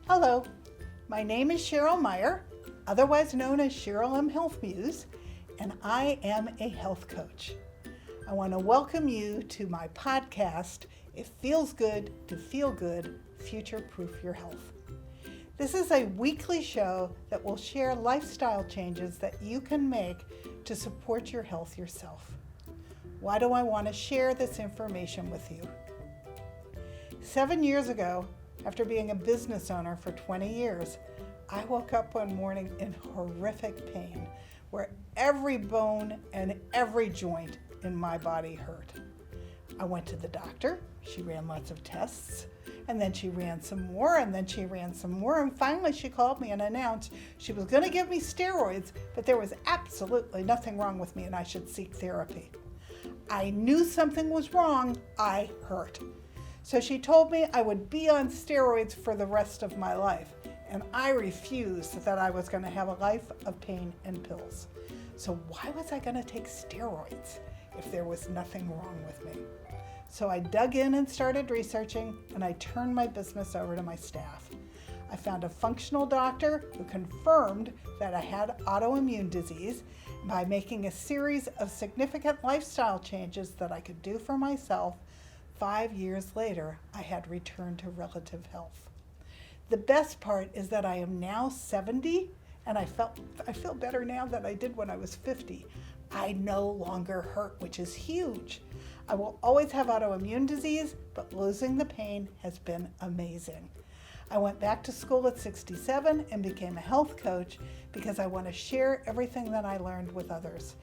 Hello, my name is Cheryl Meyer, otherwise known as Cheryl M. Health Muse, and I am a health coach. I want to welcome you to my podcast, It Feels Good to Feel Good, Future-Proof Your Health. This is a weekly show that will share lifestyle changes that you can make to support your health yourself. Why do I want to share this information with you? 7 years ago, after being a business owner for 20 years, I woke up one morning in horrific pain where every bone and every joint in my body hurt. I went to the doctor, she ran lots of tests, and then she ran some more, and then she ran some more, and finally she called me and announced she was going to give me steroids, but there was absolutely nothing wrong with me and I should seek therapy. I knew something was wrong, I hurt. So she told me I would be on steroids for the rest of my life, and I refused that I was going to have a life of pain and pills. So why was I going to take steroids if there was nothing wrong with me? So I dug in and started researching, and I turned my business over to my staff. I found a functional doctor who confirmed that I had autoimmune disease by making a series of significant lifestyle changes that I could do for myself. 5 years later, I had returned to relative health. The best part is that I am now 70, and I feel better now than I did when I was 50. I no longer hurt, which is huge. I will always have autoimmune disease, but losing the pain has been amazing. I went back to school at 67 and became a health coach because I want to share everything that I learned with others.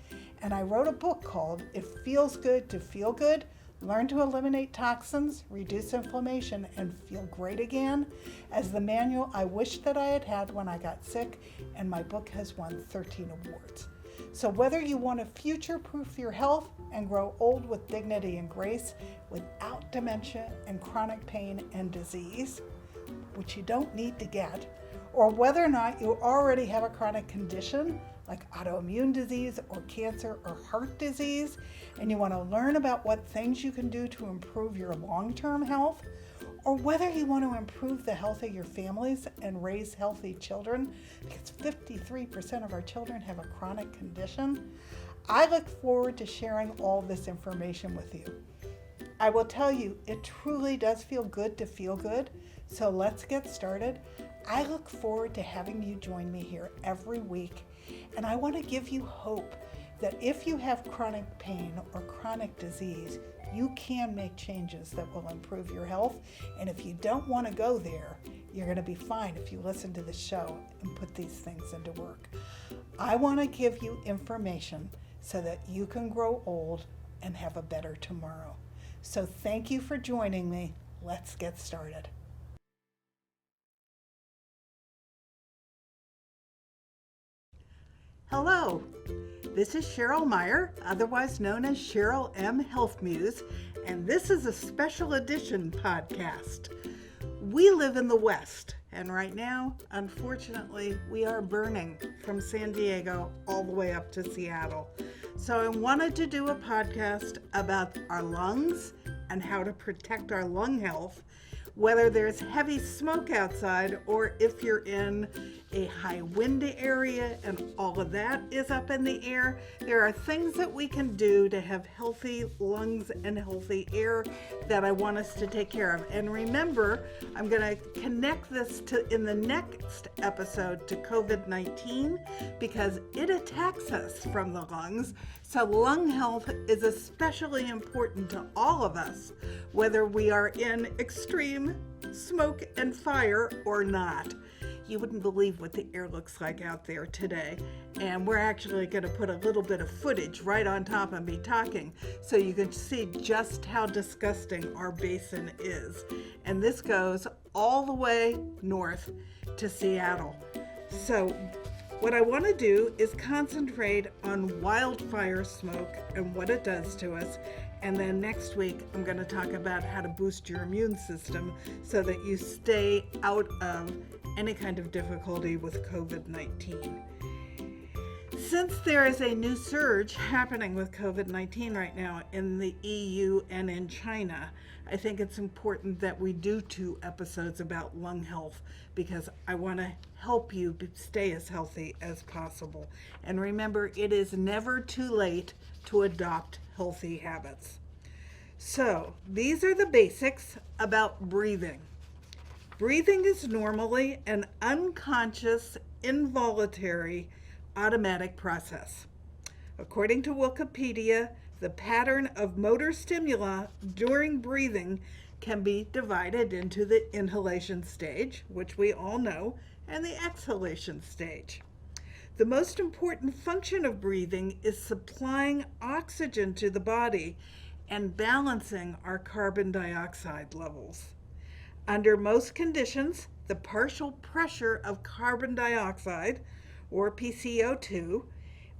And I wrote a book called It Feels Good to Feel Good, Learn to Eliminate Toxins, Reduce Inflammation, and Feel Great Again, as the manual I wished that I had had when I got sick, and my book has won 13 awards. So whether you want to future-proof your health and grow old with dignity and grace without dementia and chronic pain and disease, which you don't need to get, or whether or not you already have a chronic condition like autoimmune disease or cancer or heart disease, and you want to learn about what things you can do to improve your long-term health, or whether you want to improve the health of your families and raise healthy children, because 53% of our children have a chronic condition, I look forward to sharing all this information with you. I will tell you, it truly does feel good to feel good, so let's get started. I look forward to having you join me here every week, and I want to give you hope that if you have chronic pain or chronic disease, you can make changes that will improve your health. And if you don't want to go there, you're going to be fine if you listen to the show and put these things into work. I want to give you information so that you can grow old and have a better tomorrow. So thank you for joining me. Let's get started. Hello, this is Cheryl Meyer, otherwise known as Cheryl M. Health Muse, and this is a special edition podcast. We live in the West, and right now, unfortunately, we are burning from San Diego all the way up to Seattle. So I wanted to do a podcast about our lungs and how to protect our lung health, whether there's heavy smoke outside or if you're in a high wind area and all of that is up in the air. There are things that we can do to have healthy lungs and healthy air that I want us to take care of. And remember, I'm going to connect this to in the next episode to COVID-19 because it attacks us from the lungs. So lung health is especially important to all of us, whether we are in extreme smoke and fire or not. You wouldn't believe what the air looks like out there today. And we're actually going to put a little bit of footage right on top of me talking so you can see just how disgusting our basin is. And this goes all the way north to Seattle. So what I want to do is concentrate on wildfire smoke and what it does to us. And then next week, I'm going to talk about how to boost your immune system so that you stay out of any kind of difficulty with COVID-19. Since there is a new surge happening with COVID-19 right now in the EU and in China, I think it's important that we do 2 episodes about lung health because I want to help you stay as healthy as possible. And remember, it is never too late to adopt healthy habits. So, these are the basics about breathing. Breathing is normally an unconscious, involuntary, automatic process. According to Wikipedia, the pattern of motor stimuli during breathing can be divided into the inhalation stage, which we all know, and the exhalation stage. The most important function of breathing is supplying oxygen to the body and balancing our carbon dioxide levels. Under most conditions, the partial pressure of carbon dioxide, or PCO2,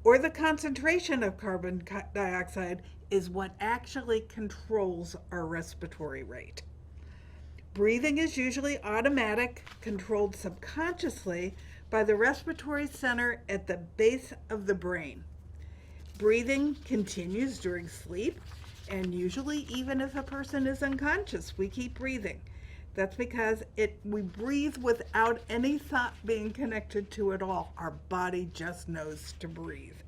or the concentration of carbon dioxide is what actually controls our respiratory rate. Breathing is usually automatic, controlled subconsciously by the respiratory center at the base of the brain. Breathing continues during sleep, and usually even if a person is unconscious, we keep breathing. That's because we breathe without any thought being connected to it all. Our body just knows to breathe.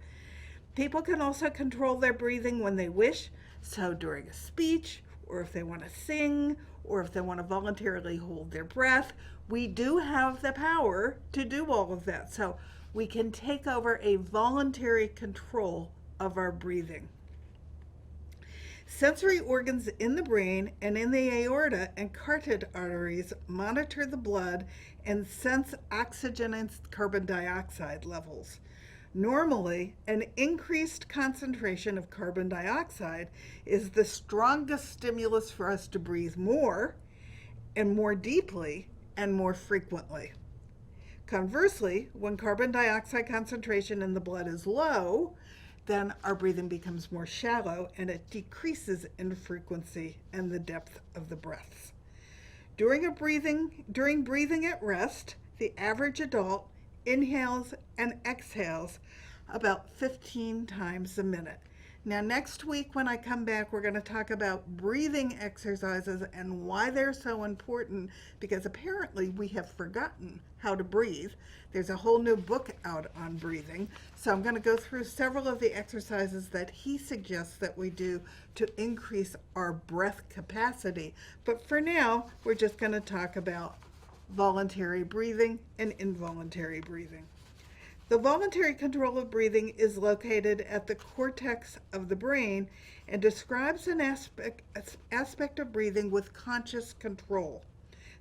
People can also control their breathing when they wish. So during a speech, or if they want to sing, or if they want to voluntarily hold their breath, we do have the power to do all of that. So we can take over a voluntary control of our breathing. Sensory organs in the brain and in the aorta and carotid arteries monitor the blood and sense oxygen and carbon dioxide levels. Normally, an increased concentration of carbon dioxide is the strongest stimulus for us to breathe more and more deeply and more frequently. Conversely, when carbon dioxide concentration in the blood is low, then our breathing becomes more shallow and it decreases in frequency and the depth of the breaths. During breathing at rest, the average adult inhales and exhales about 15 times a minute. Now, next week when I come back, we're going to talk about breathing exercises and why they're so important, because apparently we have forgotten how to breathe. There's a whole new book out on breathing. So I'm going to go through several of the exercises that he suggests that we do to increase our breath capacity. But for now, we're just going to talk about voluntary breathing and involuntary breathing. The voluntary control of breathing is located at the cortex of the brain and describes an aspect of breathing with conscious control,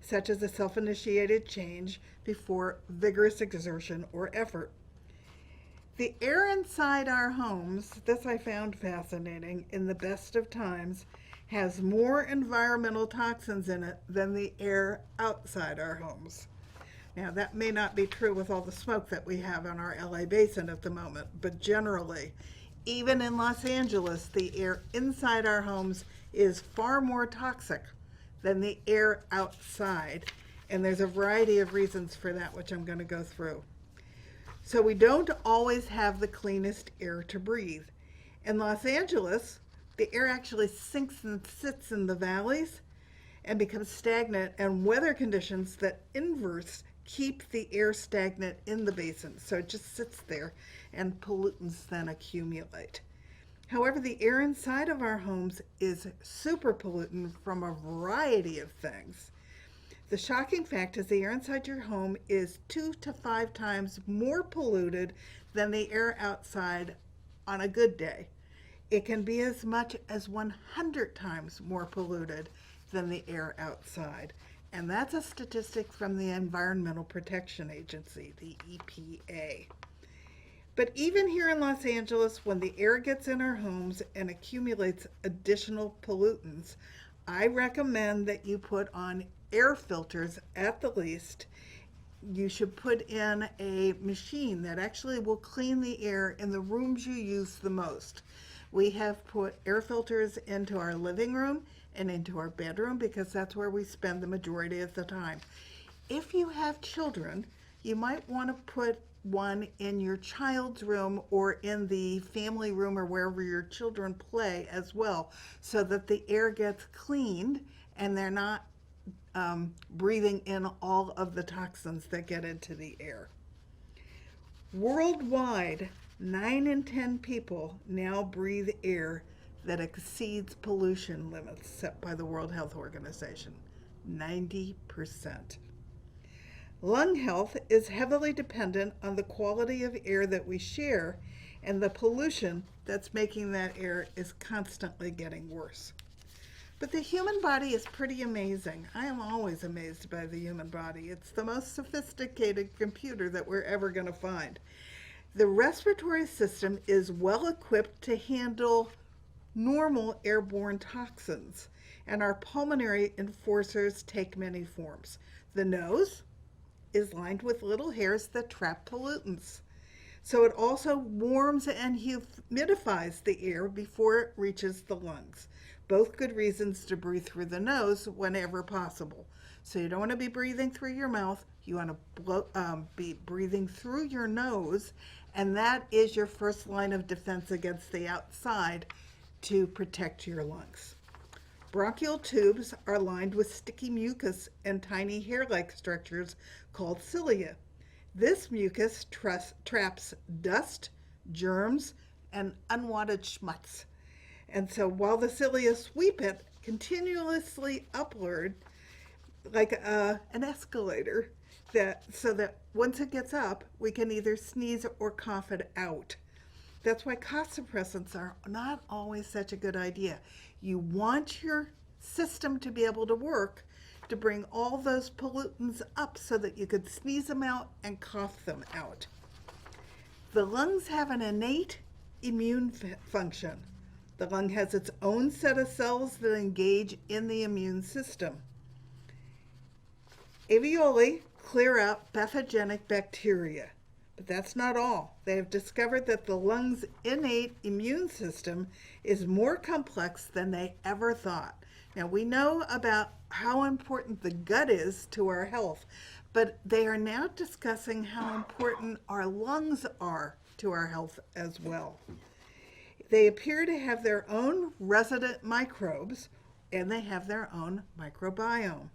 such as a self-initiated change before vigorous exertion or effort. The air inside our homes, this I found fascinating, in the best of times, has more environmental toxins in it than the air outside our homes. Now, that may not be true with all the smoke that we have on our LA basin at the moment, but generally, even in Los Angeles, the air inside our homes is far more toxic than the air outside. And there's a variety of reasons for that, which I'm going to go through. So we don't always have the cleanest air to breathe. In Los Angeles, the air actually sinks and sits in the valleys and becomes stagnant, and weather conditions that inverse keep the air stagnant in the basin. So it just sits there and pollutants then accumulate. However, the air inside of our homes is super pollutant from a variety of things. The shocking fact is the air inside your home is 2 to 5 times more polluted than the air outside on a good day. It can be as much as 100 times more polluted than the air outside. And that's a statistic from the Environmental Protection Agency, the EPA. But even here in Los Angeles, when the air gets in our homes and accumulates additional pollutants, I recommend that you put on air filters at the least. You should put in a machine that actually will clean the air in the rooms you use the most. We have put air filters into our living room and into our bedroom because that's where we spend the majority of the time. If you have children, you might want to put one in your child's room or in the family room or wherever your children play as well, so that the air gets cleaned and they're not breathing in all of the toxins that get into the air. Worldwide, 9 in 10 people now breathe air that exceeds pollution limits set by the World Health Organization. 90%. Lung health is heavily dependent on the quality of air that we share, and the pollution that's making that air is constantly getting worse. But the human body is pretty amazing. I am always amazed by the human body. It's the most sophisticated computer that we're ever going to find. The respiratory system is well equipped to handle normal airborne toxins, and our pulmonary enforcers take many forms. The nose is lined with little hairs that trap pollutants. So it also warms and humidifies the air before it reaches the lungs. Both good reasons to breathe through the nose whenever possible. So you don't want to be breathing through your mouth. You want to be breathing through your nose, and that is your first line of defense against the outside to protect your lungs. Bronchial tubes are lined with sticky mucus and tiny hair-like structures called cilia. This mucus traps dust, germs, and unwanted schmutz. And so while the cilia sweep it continuously upward like an escalator, so that once it gets up, we can either sneeze or cough it out. That's why cough suppressants are not always such a good idea. You want your system to be able to work to bring all those pollutants up so that you could sneeze them out and cough them out. The lungs have an innate immune function. The lung has its own set of cells that engage in the immune system. Alveoli clear out pathogenic bacteria, but that's not all. They have discovered that the lung's innate immune system is more complex than they ever thought. Now, we know about how important the gut is to our health, but they are now discussing how important our lungs are to our health as well. They appear to have their own resident microbes, and they have their own microbiome.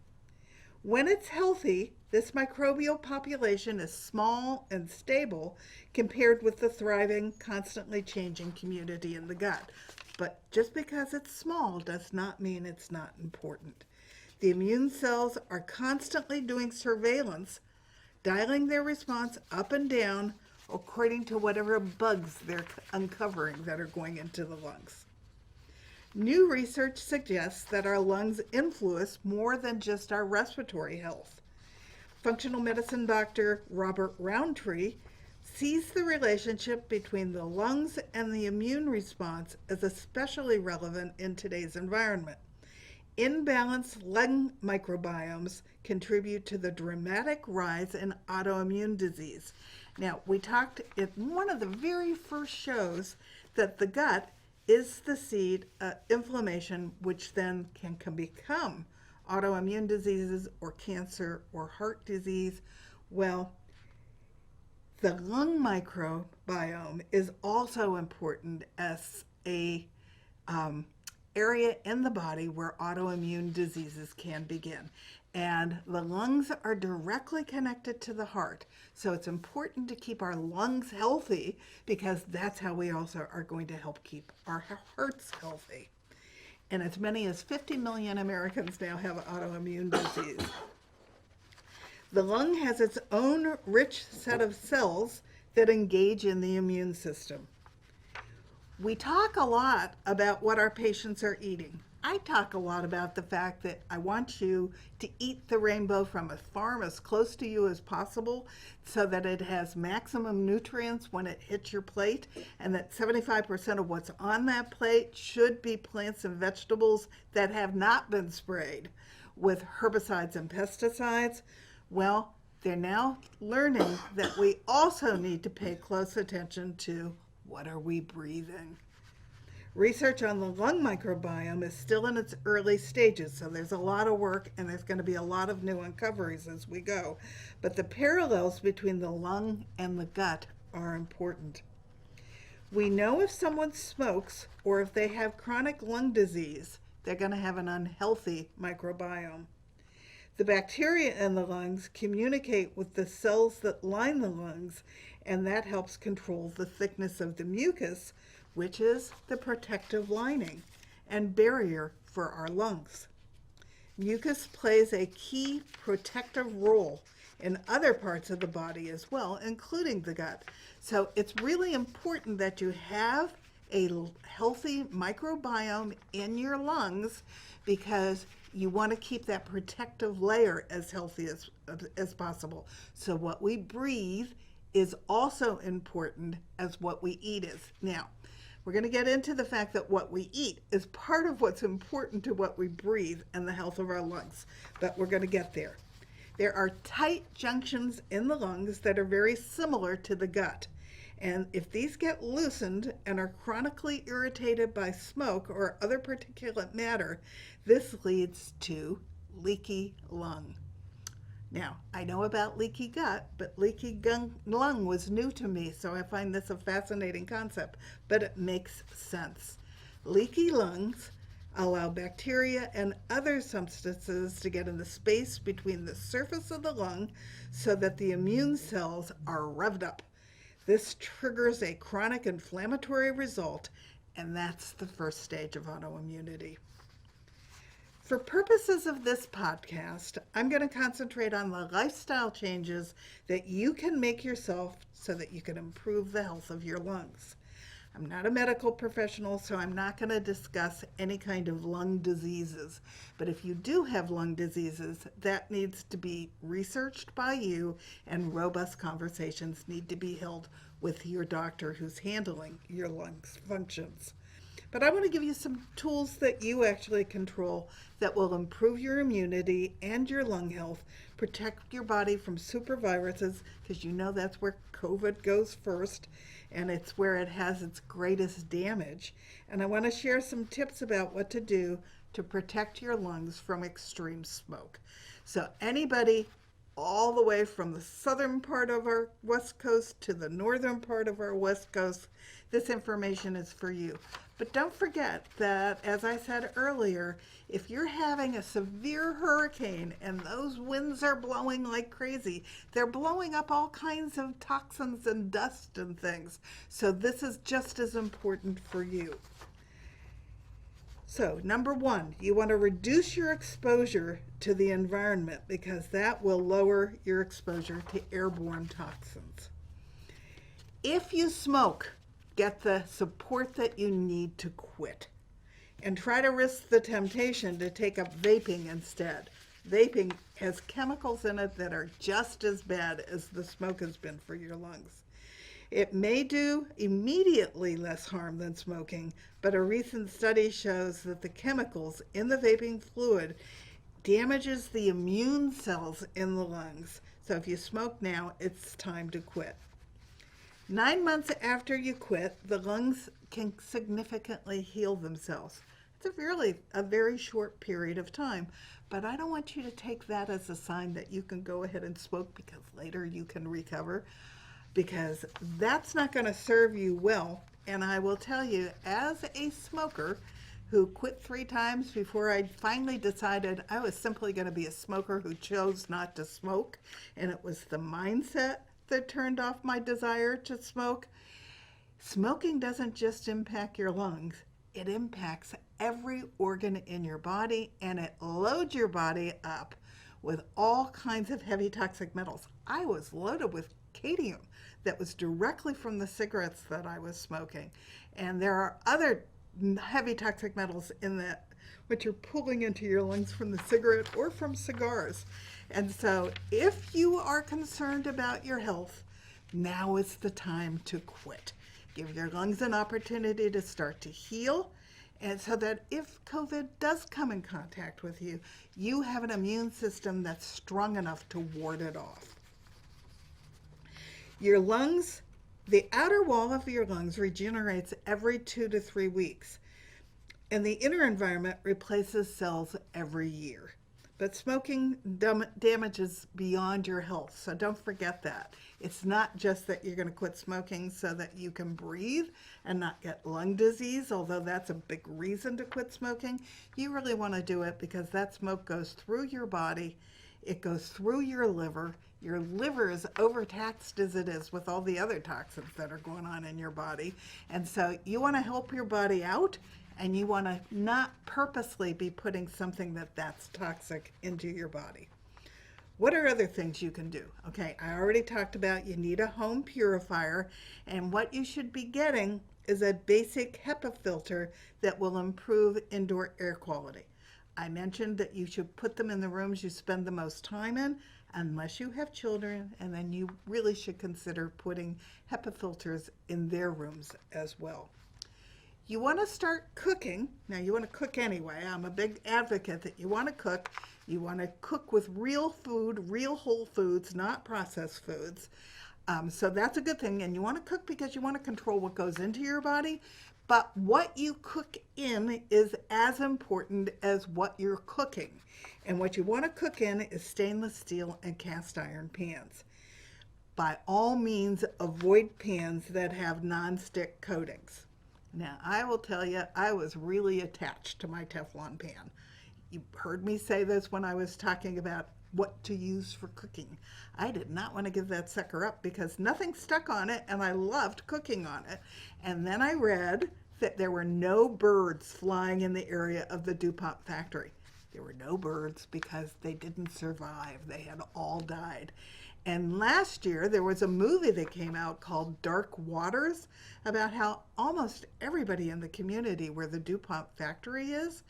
When it's healthy, this microbial population is small and stable compared with the thriving, constantly changing community in the gut. But just because it's small does not mean it's not important. The immune cells are constantly doing surveillance, dialing their response up and down according to whatever bugs they're uncovering that are going into the lungs. New research suggests that our lungs influence more than just our respiratory health. Functional medicine doctor Robert Roundtree sees the relationship between the lungs and the immune response as especially relevant in today's environment. Imbalanced lung microbiomes contribute to the dramatic rise in autoimmune disease. Now, we talked in one of the very first shows that the gut is the seed of inflammation, which then can become autoimmune diseases or cancer or heart disease. Well, the lung microbiome is also important as a area in the body where autoimmune diseases can begin. And the lungs are directly connected to the heart. So it's important to keep our lungs healthy because that's how we also are going to help keep our hearts healthy. And as many as 50 million Americans now have autoimmune disease. The lung has its own rich set of cells that engage in the immune system. We talk a lot about what our patients are eating. I talk a lot about the fact that I want you to eat the rainbow from a farm as close to you as possible so that it has maximum nutrients when it hits your plate, and that 75% of what's on that plate should be plants and vegetables that have not been sprayed with herbicides and pesticides. Well, they're now learning that we also need to pay close attention to what are we breathing. Research on the lung microbiome is still in its early stages, so there's a lot of work and there's going to be a lot of new uncoveries as we go. But the parallels between the lung and the gut are important. We know if someone smokes or if they have chronic lung disease, they're going to have an unhealthy microbiome. The bacteria in the lungs communicate with the cells that line the lungs, and that helps control the thickness of the mucus, which is the protective lining and barrier for our lungs. Mucus plays a key protective role in other parts of the body as well, including the gut. So it's really important that you have a healthy microbiome in your lungs because you want to keep that protective layer as healthy as possible. So what we breathe is also important as what we eat is. Now, we're going to get into the fact that what we eat is part of what's important to what we breathe and the health of our lungs, but we're going to get there. There are tight junctions in the lungs that are very similar to the gut. And if these get loosened and are chronically irritated by smoke or other particulate matter, this leads to leaky lung. Now, I know about leaky gut, but leaky lung was new to me, so I find this a fascinating concept, but it makes sense. Leaky lungs allow bacteria and other substances to get in the space between the surface of the lung so that the immune cells are revved up. This triggers a chronic inflammatory result, and that's the first stage of autoimmunity. For purposes of this podcast, I'm going to concentrate on the lifestyle changes that you can make yourself so that you can improve the health of your lungs. I'm not a medical professional, so I'm not going to discuss any kind of lung diseases. But if you do have lung diseases, that needs to be researched by you, and robust conversations need to be held with your doctor who's handling your lungs functions. But I want to give you some tools that you actually control that will improve your immunity and your lung health, protect your body from superviruses, because you know that's where COVID goes first, and it's where it has its greatest damage. And I want to share some tips about what to do to protect your lungs from extreme smoke. So anybody all the way from the southern part of our West Coast to the northern part of our West Coast, this information is for you. But don't forget that, as I said earlier, if you're having a severe hurricane and those winds are blowing like crazy, they're blowing up all kinds of toxins and dust and things. So this is just as important for you. So, number one, you want to reduce your exposure to the environment because that will lower your exposure to airborne toxins. If you smoke, get the support that you need to quit. And try to resist the temptation to take up vaping instead. Vaping has chemicals in it that are just as bad as the smoke has been for your lungs. It may do immediately less harm than smoking, but a recent study shows that the chemicals in the vaping fluid damages the immune cells in the lungs. So if you smoke now, it's time to quit. 9 months after you quit, the lungs can significantly heal themselves. It's a very short period of time, but I don't want you to take that as a sign that you can go ahead and smoke because later you can recover, because that's not going to serve you well. And I will tell you, as a smoker who quit 3 times before I finally decided I was simply going to be a smoker who chose not to smoke, and it was the mindset that turned off my desire to smoke. Smoking doesn't just impact your lungs, it impacts every organ in your body, and it loads your body up with all kinds of heavy toxic metals. I was loaded with cadmium that was directly from the cigarettes that I was smoking. And there are other heavy toxic metals in that which you're pulling into your lungs from the cigarette or from cigars. And so if you are concerned about your health, now is the time to quit. Give your lungs an opportunity to start to heal, and so that if COVID does come in contact with you, you have an immune system that's strong enough to ward it off. Your lungs The outer wall of your lungs regenerates every 2 to 3 weeks, and the inner environment replaces cells every year. But smoking damages beyond your health, so don't forget that. It's not just that you're going to quit smoking so that you can breathe and not get lung disease, although that's a big reason to quit smoking. You really want to do it because that smoke goes through your body, it goes through your liver. Your liver is overtaxed as it is with all the other toxins that are going on in your body. And so you want to help your body out, and you want to not purposely be putting something that's toxic into your body. What are other things you can do? Okay, I already talked about you need a home purifier, and what you should be getting is a basic HEPA filter that will improve indoor air quality. I mentioned that you should put them in the rooms you spend the most time in, unless you have children, and then you really should consider putting HEPA filters in their rooms as well. You want to start cooking. Now, you want to cook anyway. I'm a big advocate that you want to cook. You want to cook with real food, real whole foods, not processed foods. So that's a good thing. And you want to cook because you want to control what goes into your body. But what you cook in is as important as what you're cooking. And what you want to cook in is stainless steel and cast iron pans. By all means, avoid pans that have nonstick coatings. Now, I will tell you, I was really attached to my Teflon pan. You heard me say this when I was talking about what to use for cooking. I did not want to give that sucker up because nothing stuck on it, and I loved cooking on it. And then I read that there were no birds flying in the area of the DuPont factory. There were no birds because they didn't survive. They had all died. And last year, there was a movie that came out called Dark Waters about how almost everybody in the community where the DuPont factory is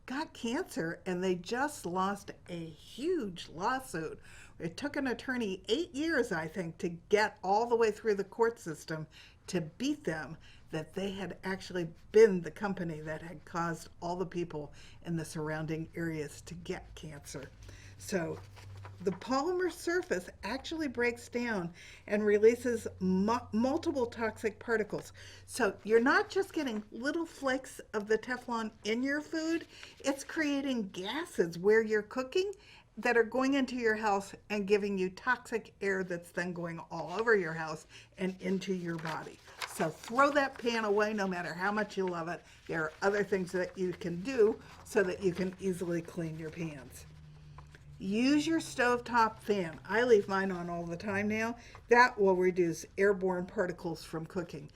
got cancer, and they just lost a huge lawsuit. It took an attorney 8 years, I think, to get all the way through the court system to beat them, that they had actually been the company that had caused all the people in the surrounding areas to get cancer. So the polymer surface actually breaks down and releases multiple toxic particles. So you're not just getting little flakes of the Teflon in your food, it's creating gases where you're cooking that are going into your house and giving you toxic air that's then going all over your house and into your body. So throw that pan away no matter how much you love it. There are other things that you can do so that you can easily clean your pans. Use your stovetop fan. I leave mine on all the time now. That will reduce airborne particles from cooking.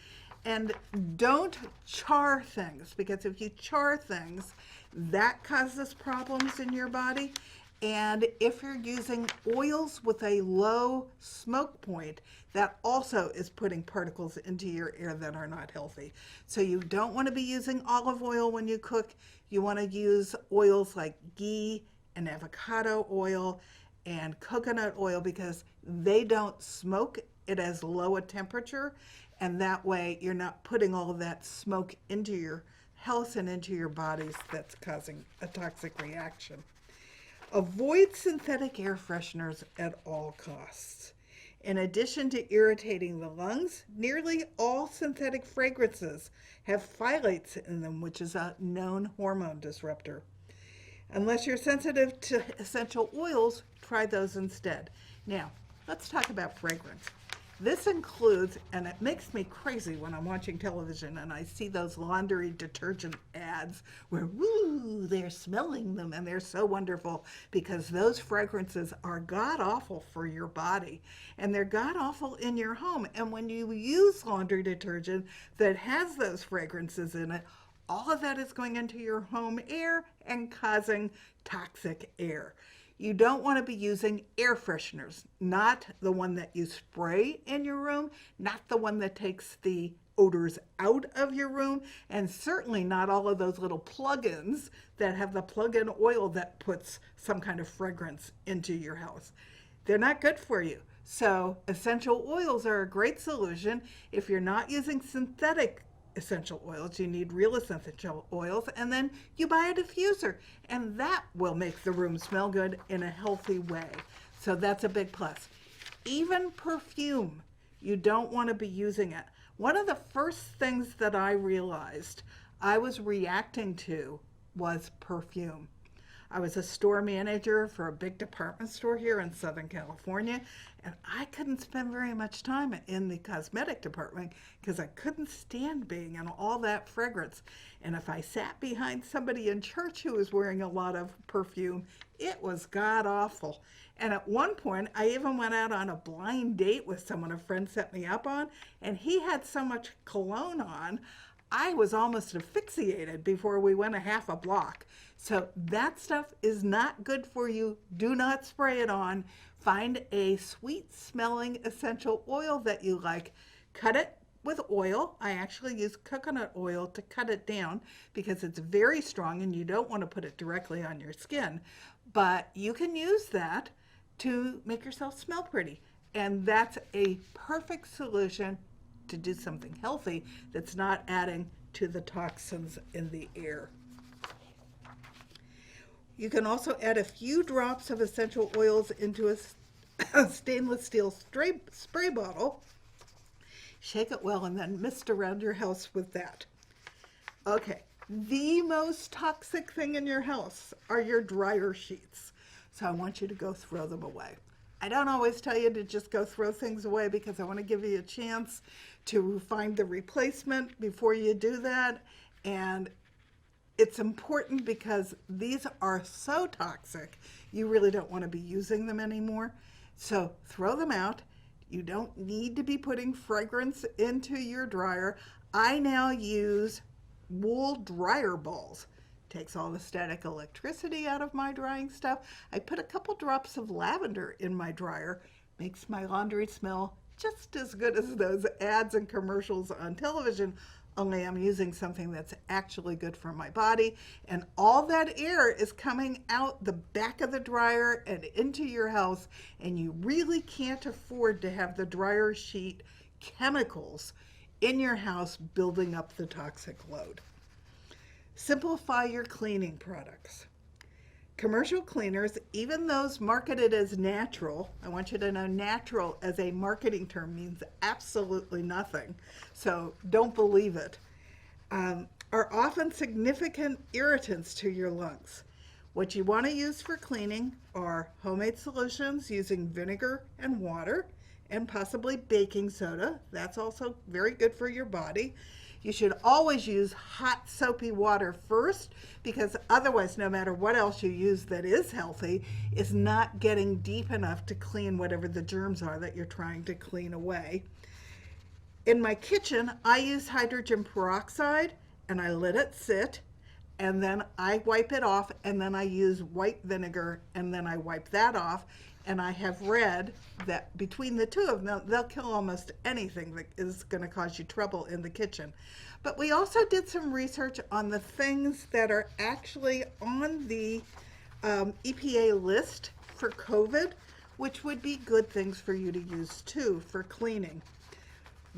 And don't char things, because if you char things, that causes problems in your body. And if you're using oils with a low smoke point, that also is putting particles into your air that are not healthy. So you don't want to be using olive oil when you cook. You want to use oils like ghee and avocado oil and coconut oil because they don't smoke it as low a temperature, and that way you're not putting all of that smoke into your health and into your bodies that's causing a toxic reaction. Avoid synthetic air fresheners at all costs. In addition to irritating the lungs, nearly all synthetic fragrances have phthalates in them, which is a known hormone disruptor. Unless you're sensitive to essential oils, try those instead. Now, let's talk about fragrance. This includes, and it makes me crazy when I'm watching television and I see those laundry detergent ads where, woo, they're smelling them and they're so wonderful, because those fragrances are god-awful for your body and they're god-awful in your home. And when you use laundry detergent that has those fragrances in it, all of that is going into your home air and causing toxic air. You don't want to be using air fresheners, not the one that you spray in your room, not the one that takes the odors out of your room, and certainly not all of those little plug-ins that have the plug-in oil that puts some kind of fragrance into your house. They're not good for you. So essential oils are a great solution. If you're not using synthetic essential oils, you need real essential oils, and then you buy a diffuser, and that will make the room smell good in a healthy way. So that's a big plus. Even perfume You don't want to be using it. One of the first things that I realized I was reacting to was perfume. I was a store manager for a big department store here in Southern California, and I couldn't spend very much time in the cosmetic department because I couldn't stand being in all that fragrance. And if I sat behind somebody in church who was wearing a lot of perfume, it was god awful. And at one point, I even went out on a blind date with someone a friend set me up on, and he had so much cologne on, I was almost asphyxiated before we went a half a block. So that stuff is not good for you. Do not spray it on. Find a sweet smelling essential oil that you like. Cut it with oil. I actually use coconut oil to cut it down because it's very strong and you don't want to put it directly on your skin. But you can use that to make yourself smell pretty. And that's a perfect solution to do something healthy that's not adding to the toxins in the air. You can also add a few drops of essential oils into a stainless steel spray bottle. Shake it well and then mist around your house with that. Okay, the most toxic thing in your house are your dryer sheets. So I want you to go throw them away. I don't always tell you to just go throw things away because I want to give you a chance to find the replacement before you do that. And it's important because these are so toxic, you really don't want to be using them anymore. So throw them out. You don't need to be putting fragrance into your dryer. I now use wool dryer balls. Takes all the static electricity out of my drying stuff. I put a couple drops of lavender in my dryer. Makes my laundry smell just as good as those ads and commercials on television, only I'm using something that's actually good for my body. And all that air is coming out the back of the dryer and into your house, and you really can't afford to have the dryer sheet chemicals in your house building up the toxic load. Simplify your cleaning products. Commercial cleaners, even those marketed as natural, I want you to know natural as a marketing term means absolutely nothing, so don't believe it, are often significant irritants to your lungs. What you want to use for cleaning are homemade solutions using vinegar and water and possibly baking soda. That's also very good for your body. You should always use hot soapy water first because otherwise, no matter what else you use that is healthy, is not getting deep enough to clean whatever the germs are that you're trying to clean away. In my kitchen, I use hydrogen peroxide and I let it sit and then I wipe it off and then I use white vinegar and then I wipe that off. And I have read that between the two of them, they'll kill almost anything that is going to cause you trouble in the kitchen. But we also did some research on the things that are actually on the EPA list for COVID, which would be good things for you to use too for cleaning.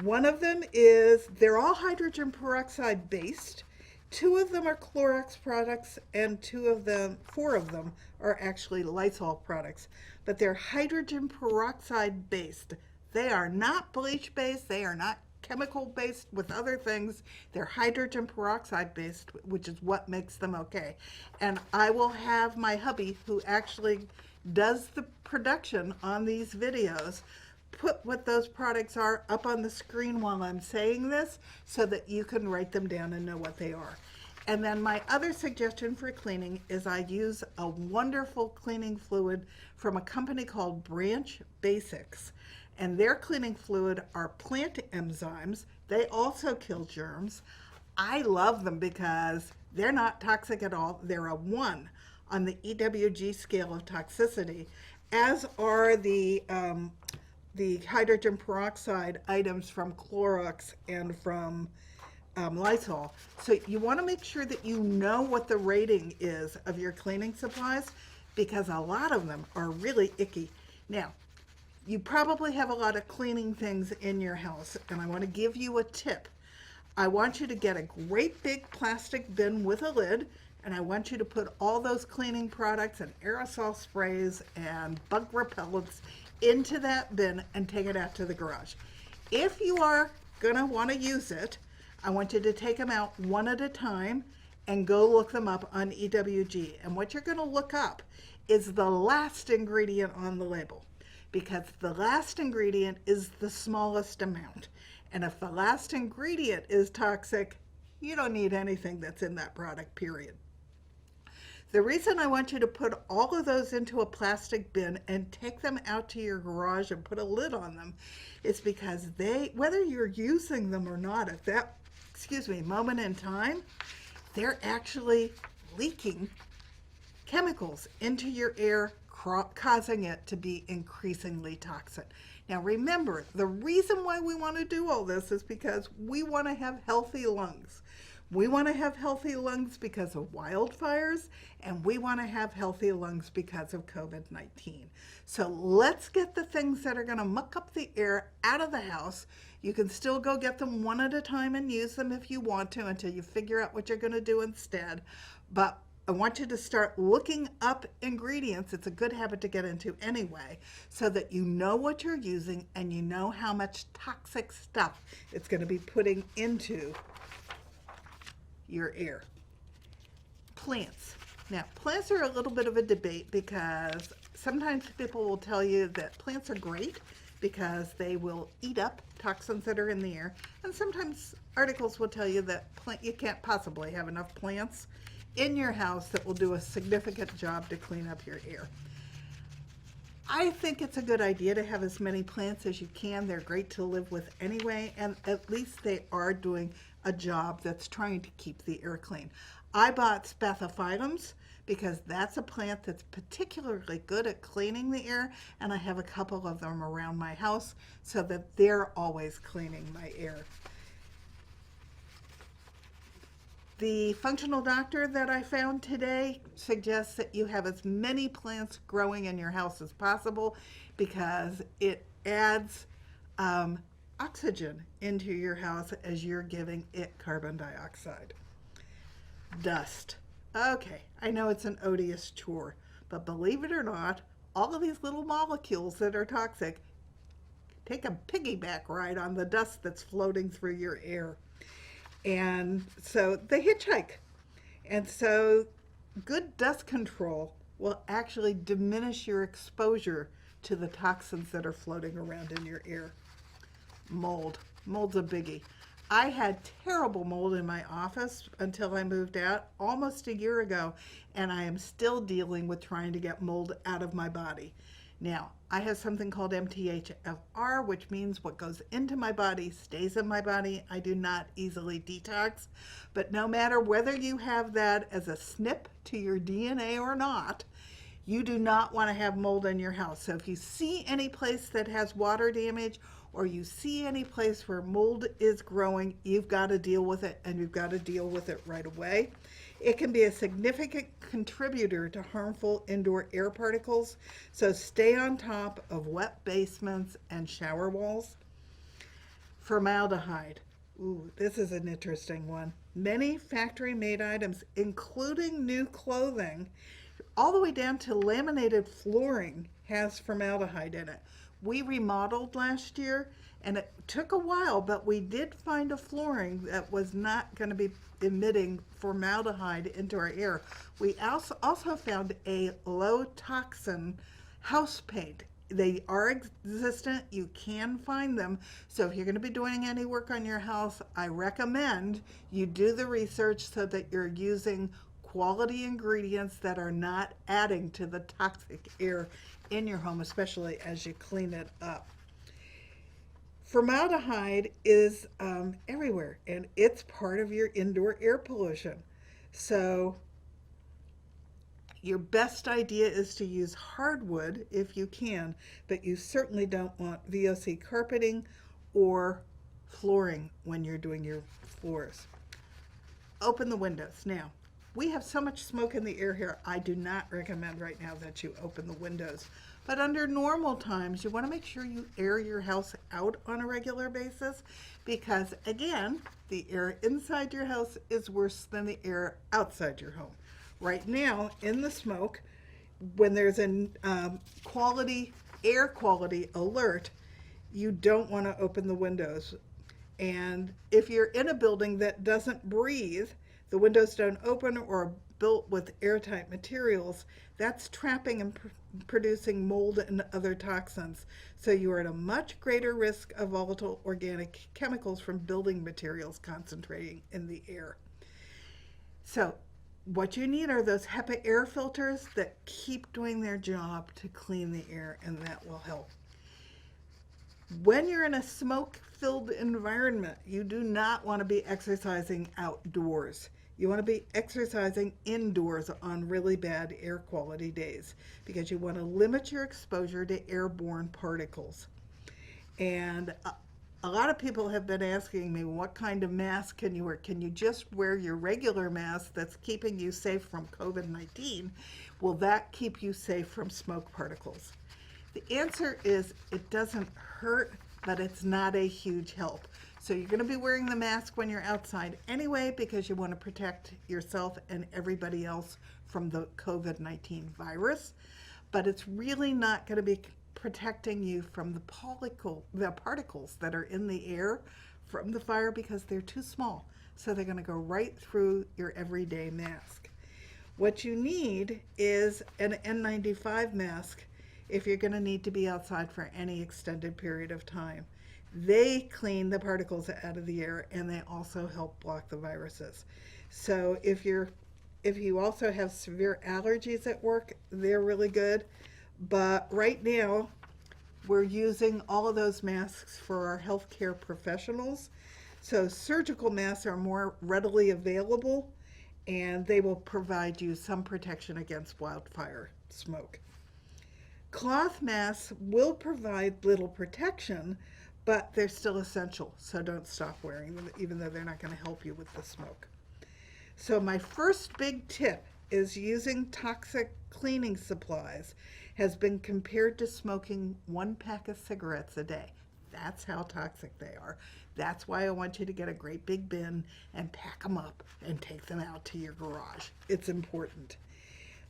One of them is, they're all hydrogen peroxide based. 2 of them are Clorox products and 4 of them are actually Lysol products, but they're hydrogen peroxide based. They are not bleach based, they are not chemical based with other things. They're hydrogen peroxide based, which is what makes them okay. And I will have my hubby, who actually does the production on these videos, put what those products are up on the screen while I'm saying this so that you can write them down and know what they are. And then my other suggestion for cleaning is I use a wonderful cleaning fluid from a company called Branch Basics. And their cleaning fluid are plant enzymes. They also kill germs. I love them because they're not toxic at all. They're a 1 on the EWG scale of toxicity, as are the hydrogen peroxide items from Clorox and from Lysol. So you want to make sure that you know what the rating is of your cleaning supplies because a lot of them are really icky. Now, you probably have a lot of cleaning things in your house, and I want to give you a tip. I want you to get a great big plastic bin with a lid, and I want you to put all those cleaning products and aerosol sprays and bug repellents into that bin and take it out to the garage. If you are gonna wanna use it, I want you to take them out one at a time and go look them up on EWG. And what you're gonna look up is the last ingredient on the label, because the last ingredient is the smallest amount. And if the last ingredient is toxic, you don't need anything that's in that product, period. The reason I want you to put all of those into a plastic bin and take them out to your garage and put a lid on them is because whether you're using them or not at that, moment in time, they're actually leaking chemicals into your air, causing it to be increasingly toxic. Now remember, the reason why we want to do all this is because we want to have healthy lungs. We want to have healthy lungs because of wildfires, and we want to have healthy lungs because of COVID-19. So let's get the things that are going to muck up the air out of the house. You can still go get them one at a time and use them if you want to until you figure out what you're going to do instead. But I want you to start looking up ingredients. It's a good habit to get into anyway, so that you know what you're using and you know how much toxic stuff it's going to be putting into your air. Plants. Now, plants are a little bit of a debate because sometimes people will tell you that plants are great because they will eat up toxins that are in the air, and sometimes articles will tell you that you can't possibly have enough plants in your house that will do a significant job to clean up your air. I think it's a good idea to have as many plants as you can. They're great to live with anyway, and at least they are doing a job that's trying to keep the air clean. I bought spathiphytums because that's a plant that's particularly good at cleaning the air, and I have a couple of them around my house so that they're always cleaning my air. The functional doctor that I found today suggests that you have as many plants growing in your house as possible because it adds oxygen into your house as you're giving it carbon dioxide. Dust. Okay, I know it's an odious chore, but believe it or not, all of these little molecules that are toxic take a piggyback ride on the dust that's floating through your air. And so they hitchhike. And so good dust control will actually diminish your exposure to the toxins that are floating around in your air. Mold. Mold's a biggie. I had terrible mold in my office until I moved out almost a year ago, and I am still dealing with trying to get mold out of my body. Now, I have something called MTHFR, which means what goes into my body stays in my body. I do not easily detox, but no matter whether you have that as a SNP to your DNA or not, you do not want to have mold in your house. So if you see any place that has water damage or you see any place where mold is growing, you've got to deal with it, and you've got to deal with it right away. It can be a significant contributor to harmful indoor air particles, so stay on top of wet basements and shower walls. Formaldehyde. Ooh, this is an interesting one. Many factory-made items, including new clothing, all the way down to laminated flooring, has formaldehyde in it. We remodeled last year, and it took a while, but we did find a flooring that was not going to be emitting formaldehyde into our air. We also found a low toxin house paint. They are existent. You can find them. So if you're going to be doing any work on your house, I recommend you do the research so that you're using quality ingredients that are not adding to the toxic air in your home, especially as you clean it up. Formaldehyde is everywhere, and it's part of your indoor air pollution. So your best idea is to use hardwood if you can, but you certainly don't want VOC carpeting or flooring when you're doing your floors. Open the windows. Now, we have so much smoke in the air here, I do not recommend right now that you open the windows. But under normal times, you want to make sure you air your house out on a regular basis because, again, the air inside your house is worse than the air outside your home. Right now, in the smoke, when there's a air quality alert, you don't want to open the windows. And if you're in a building that doesn't breathe, the windows don't open or are built with airtight materials, that's trapping and producing mold and other toxins. So you are at a much greater risk of volatile organic chemicals from building materials concentrating in the air. So what you need are those HEPA air filters that keep doing their job to clean the air, and that will help. When you're in a smoke-filled environment, you do not want to be exercising outdoors. You want to be exercising indoors on really bad air quality days because you want to limit your exposure to airborne particles. And a lot of people have been asking me, what kind of mask can you wear? Can you just wear your regular mask that's keeping you safe from COVID-19? Will that keep you safe from smoke particles? The answer is it doesn't hurt, but it's not a huge help. So you're going to be wearing the mask when you're outside anyway because you want to protect yourself and everybody else from the COVID-19 virus. But it's really not going to be protecting you from the particles that are in the air from the fire because they're too small. So they're going to go right through your everyday mask. What you need is an N95 mask if you're going to need to be outside for any extended period of time. They clean the particles out of the air and they also help block the viruses. So if you also have severe allergies at work, they're really good. But right now, we're using all of those masks for our healthcare professionals. So surgical masks are more readily available and they will provide you some protection against wildfire smoke. Cloth masks will provide little protection, but they're still essential, so don't stop wearing them, even though they're not going to help you with the smoke. So my first big tip is using toxic cleaning supplies has been compared to smoking 1 pack of cigarettes a day. That's how toxic they are. That's why I want you to get a great big bin and pack them up and take them out to your garage. It's important.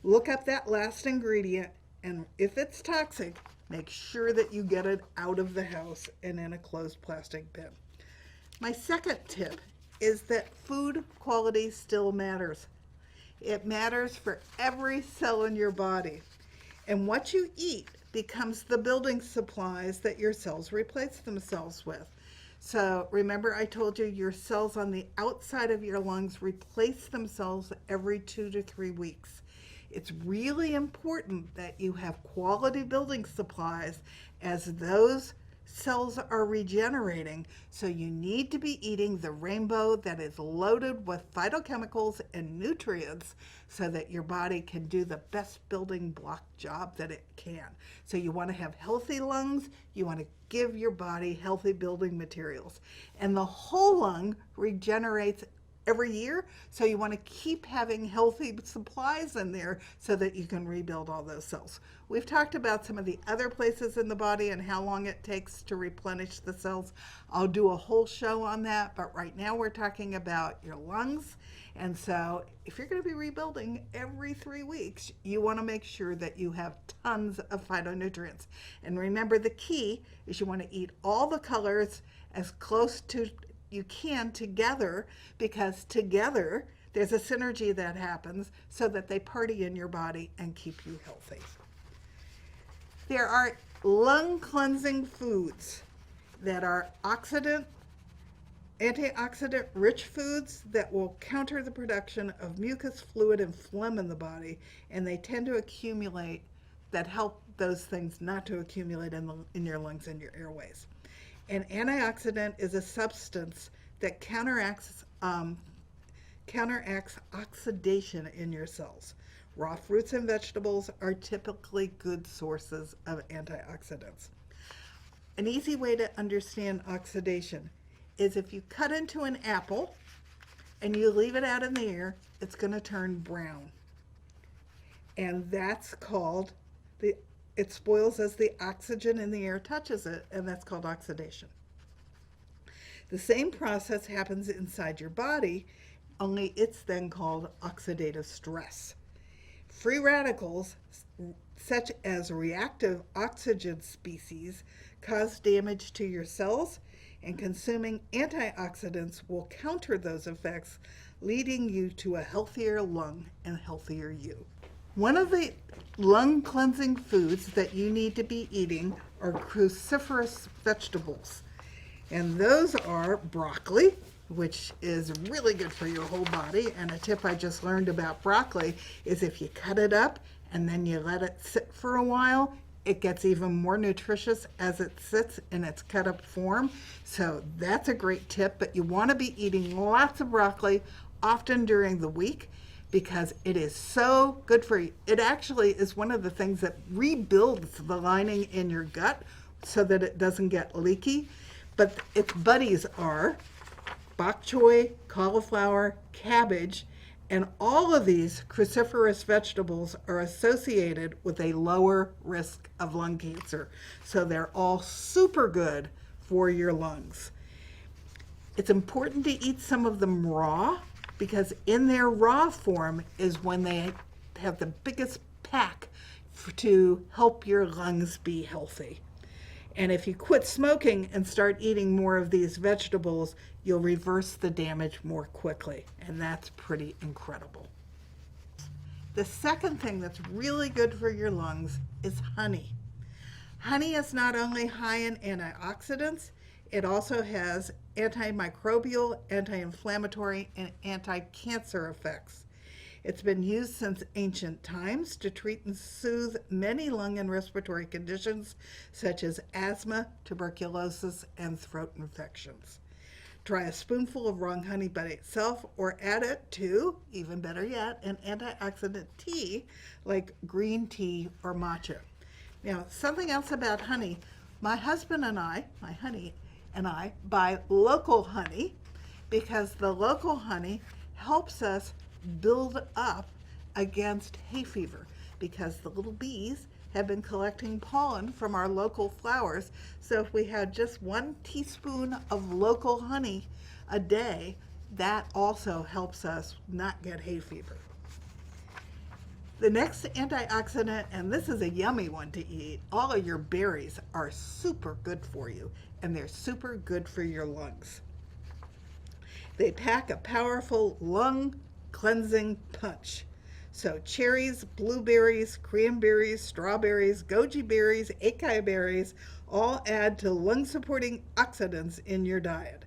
Look up that last ingredient, and if it's toxic, make sure that you get it out of the house and in a closed plastic bin. My second tip is that food quality still matters. It matters for every cell in your body. And what you eat becomes the building supplies that your cells replace themselves with. So remember I told you your cells on the outside of your lungs replace themselves every 2 to 3 weeks. It's really important that you have quality building supplies as those cells are regenerating. So you need to be eating the rainbow that is loaded with phytochemicals and nutrients so that your body can do the best building block job that it can. So you want to have healthy lungs, you want to give your body healthy building materials. And the whole lung regenerates every year, so you want to keep having healthy supplies in there so that you can rebuild all those cells. We've talked about some of the other places in the body and how long it takes to replenish the cells. I'll do a whole show on that, but right now we're talking about your lungs. And so if you're going to be rebuilding every 3 weeks, you want to make sure that you have tons of phytonutrients. And remember, the key is you want to eat all the colors as close to you can together, because together there's a synergy that happens so that they party in your body and keep you healthy. There are lung cleansing foods that are antioxidant rich foods that will counter the production of mucus, fluid, and phlegm in the body, and they tend to accumulate, that help those things not to accumulate in your lungs and your airways. An antioxidant is a substance that counteracts oxidation in your cells. Raw fruits and vegetables are typically good sources of antioxidants. An easy way to understand oxidation is if you cut into an apple and you leave it out in the air, it's going to turn brown. And that's called, it spoils as the oxygen in the air touches it, and that's called oxidation. The same process happens inside your body, only it's then called oxidative stress. Free radicals, such as reactive oxygen species, cause damage to your cells, and consuming antioxidants will counter those effects, leading you to a healthier lung and healthier you. One of the lung cleansing foods that you need to be eating are cruciferous vegetables. And those are broccoli, which is really good for your whole body. And a tip I just learned about broccoli is if you cut it up and then you let it sit for a while, it gets even more nutritious as it sits in its cut up form. So that's a great tip, but you want to be eating lots of broccoli often during the week because it is so good for you. It actually is one of the things that rebuilds the lining in your gut so that it doesn't get leaky. But its buddies are bok choy, cauliflower, cabbage, and all of these cruciferous vegetables are associated with a lower risk of lung cancer. So they're all super good for your lungs. It's important to eat some of them raw because in their raw form is when they have the biggest pack to help your lungs be healthy. And if you quit smoking and start eating more of these vegetables, you'll reverse the damage more quickly. And that's pretty incredible. The second thing that's really good for your lungs is honey. Honey is not only high in antioxidants, it also has antimicrobial, anti-inflammatory, and anti-cancer effects. It's been used since ancient times to treat and soothe many lung and respiratory conditions such as asthma, tuberculosis, and throat infections. Try a spoonful of raw honey by itself or add it to, even better yet, an antioxidant tea like green tea or matcha. Now, something else about honey, my husband and I, my honey and I, buy local honey because the local honey helps us build up against hay fever because the little bees have been collecting pollen from our local flowers. So if we had just 1 teaspoon of local honey a day, that also helps us not get hay fever. The next antioxidant, and this is a yummy one to eat, all of your berries are super good for you and they're super good for your lungs. They pack a powerful lung cleansing punch. So cherries, blueberries, cranberries, strawberries, goji berries, acai berries all add to lung supporting oxidants in your diet.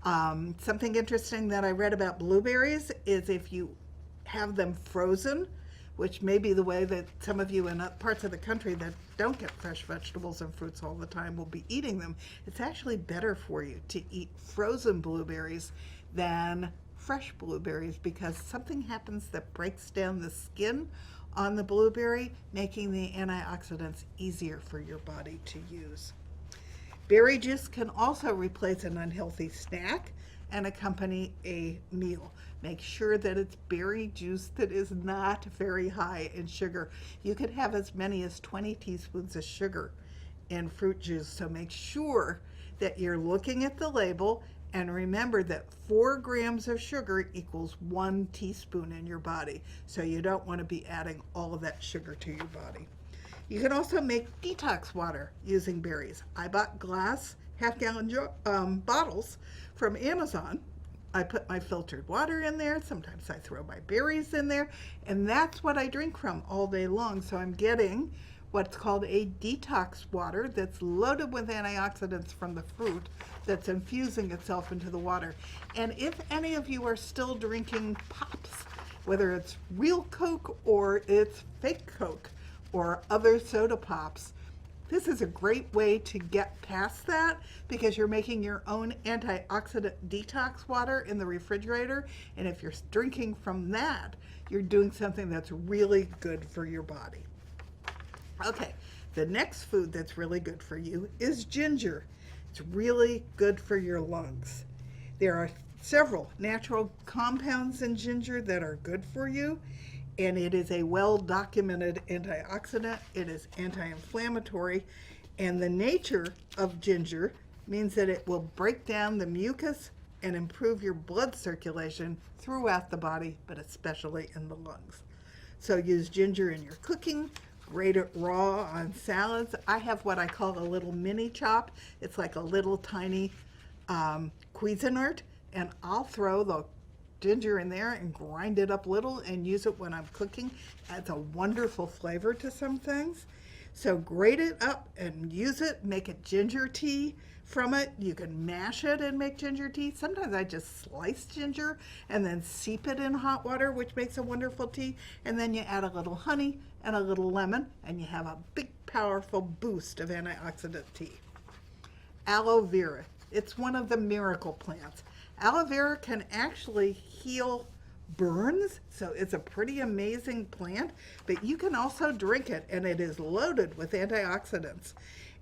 Something interesting that I read about blueberries is if you have them frozen, which may be the way that some of you in parts of the country that don't get fresh vegetables and fruits all the time will be eating them, it's actually better for you to eat frozen blueberries than fresh blueberries because something happens that breaks down the skin on the blueberry, making the antioxidants easier for your body to use. Berry juice can also replace an unhealthy snack and accompany a meal. Make sure that it's berry juice that is not very high in sugar. You could have as many as 20 teaspoons of sugar in fruit juice, so make sure that you're looking at the label and remember that 4 grams of sugar equals 1 teaspoon in your body. So you don't want to be adding all of that sugar to your body. You can also make detox water using berries. I bought glass half-gallon bottles from Amazon. I put my filtered water in there. Sometimes I throw my berries in there. And that's what I drink from all day long. So I'm getting what's called a detox water that's loaded with antioxidants from the fruit that's infusing itself into the water. And if any of you are still drinking pops, whether it's real Coke or it's fake Coke or other soda pops, this is a great way to get past that because you're making your own antioxidant detox water in the refrigerator. And if you're drinking from that, you're doing something that's really good for your body. Okay, the next food that's really good for you is ginger. It's really good for your lungs. There are several natural compounds in ginger that are good for you, and it is a well-documented antioxidant. It is anti-inflammatory, and the nature of ginger means that it will break down the mucus and improve your blood circulation throughout the body, but especially in the lungs. So use ginger in your cooking, grate it raw on salads. I have what I call a little mini chop. It's like a little tiny Cuisinart, and I'll throw the ginger in there and grind it up little and use it when I'm cooking. Adds a wonderful flavor to some things. So grate it up and use it, make a ginger tea from it. You can mash it and make ginger tea. Sometimes I just slice ginger and then steep it in hot water, which makes a wonderful tea. And then you add a little honey and a little lemon, and you have a big, powerful boost of antioxidant tea. Aloe vera. It's one of the miracle plants. Aloe vera can actually heal burns, so it's a pretty amazing plant, but you can also drink it, and it is loaded with antioxidants.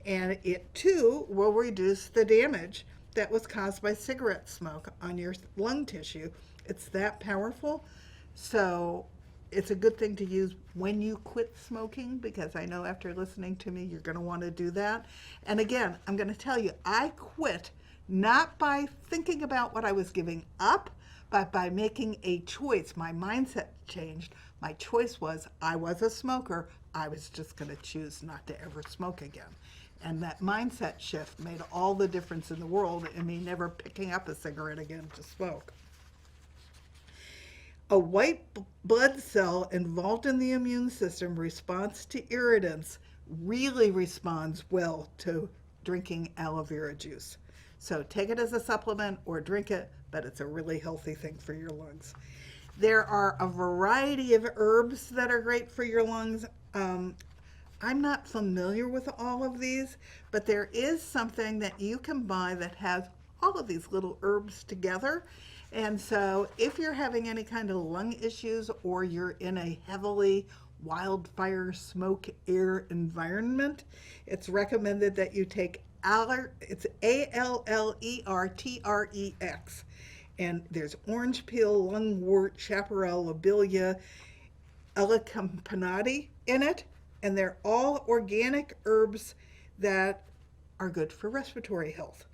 And it too will reduce the damage that was caused by cigarette smoke on your lung tissue. It's that powerful. So it's a good thing to use when you quit smoking, because I know after listening to me, you're going to want to do that. And again, I'm going to tell you, I quit not by thinking about what I was giving up, but by making a choice. My mindset changed. My choice was I was a smoker. I was just going to choose not to ever smoke again. And that mindset shift made all the difference in the world in me never picking up a cigarette again to smoke. A white blood cell involved in the immune system responds to irritants really responds well to drinking aloe vera juice. So take it as a supplement or drink it, but it's a really healthy thing for your lungs. There are a variety of herbs that are great for your lungs. I'm not familiar with all of these, but there is something that you can buy that has all of these little herbs together. And so if you're having any kind of lung issues, or you're in a heavily wildfire smoke air environment, it's recommended that you take it's Allertrex. And there's orange peel, lungwort, chaparral, lobelia, elecampanaty in it. And they're all organic herbs that are good for respiratory health.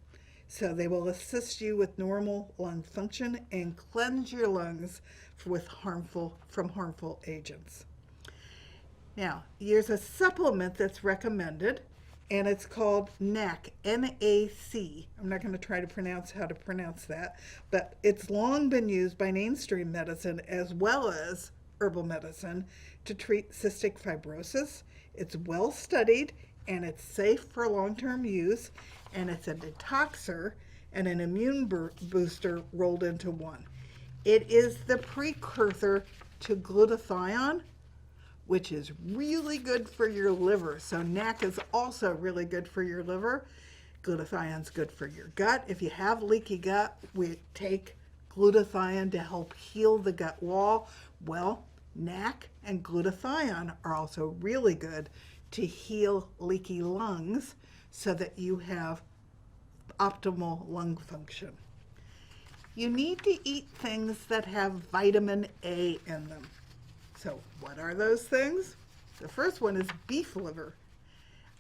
So they will assist you with normal lung function and cleanse your lungs from harmful agents. Now, here's a supplement that's recommended, and it's called NAC, N-A-C. I'm not going to try to pronounce how to pronounce that, but it's long been used by mainstream medicine as well as herbal medicine to treat cystic fibrosis. It's well studied, and it's safe for long-term use, and it's a detoxer and an immune booster rolled into one. It is the precursor to glutathione, which is really good for your liver. So NAC is also really good for your liver. Glutathione's good for your gut. If you have leaky gut, we take glutathione to help heal the gut wall. Well, NAC and glutathione are also really good to heal leaky lungs so that you have optimal lung function. You need to eat things that have vitamin A in them. So what are those things? The first one is beef liver.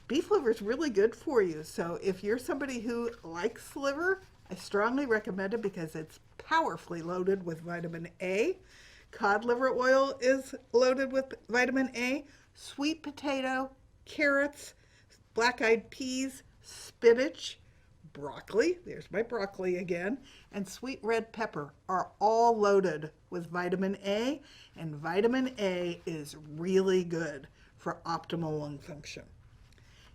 Beef liver is really good for you. So if you're somebody who likes liver, I strongly recommend it because it's powerfully loaded with vitamin A. Cod liver oil is loaded with vitamin A. Sweet potato, carrots, black-eyed peas, spinach, broccoli, there's my broccoli again, and sweet red pepper are all loaded with vitamin A, and vitamin A is really good for optimal lung function.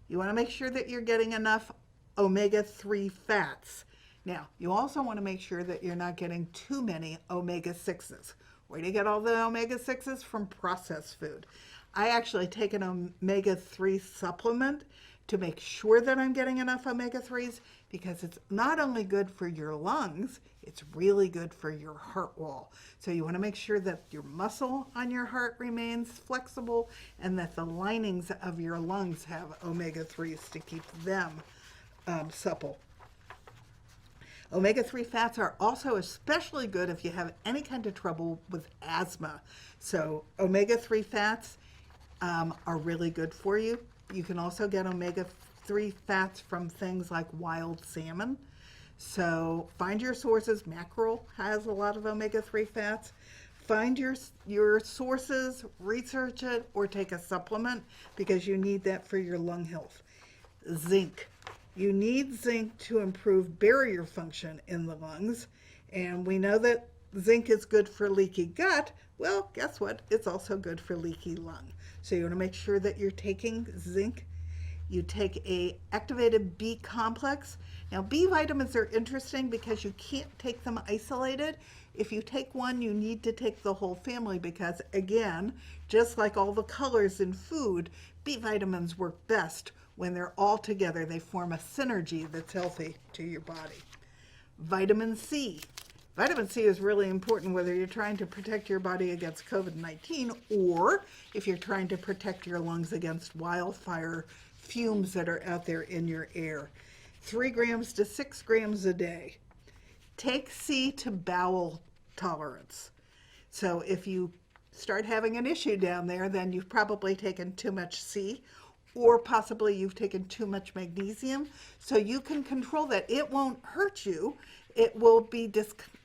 You want to make sure that you're getting enough omega-3 fats. Now, you also want to make sure that you're not getting too many omega-6s. Where do you get all the omega-6s? From processed food. I actually take an omega-3 supplement to make sure that I'm getting enough omega-3s, because it's not only good for your lungs, it's really good for your heart wall. So you want to make sure that your muscle on your heart remains flexible and that the linings of your lungs have omega-3s to keep them supple. Omega-3 fats are also especially good if you have any kind of trouble with asthma. So omega-3 fats are really good for you. You can also get omega-3 fats from things like wild salmon. So find your sources. Mackerel has a lot of omega-3 fats. find your sources, research it, or take a supplement because you need that for your lung health. Zinc. You need zinc to improve barrier function in the lungs. And we know that zinc is good for leaky gut. Well, guess what? It's also good for leaky lung. So you want to make sure that you're taking zinc. You take a activated B complex. Now, B vitamins are interesting because you can't take them isolated. If you take one, you need to take the whole family because, again, just like all the colors in food, B vitamins work best when they're all together. They form a synergy that's healthy to your body. Vitamin C. Vitamin C is really important whether you're trying to protect your body against COVID-19 or if you're trying to protect your lungs against wildfire fumes that are out there in your air. 3 grams to 6 grams a day. Take C to bowel tolerance. So if you start having an issue down there, then you've probably taken too much C, or possibly you've taken too much magnesium. So you can control that. It won't hurt you. It will be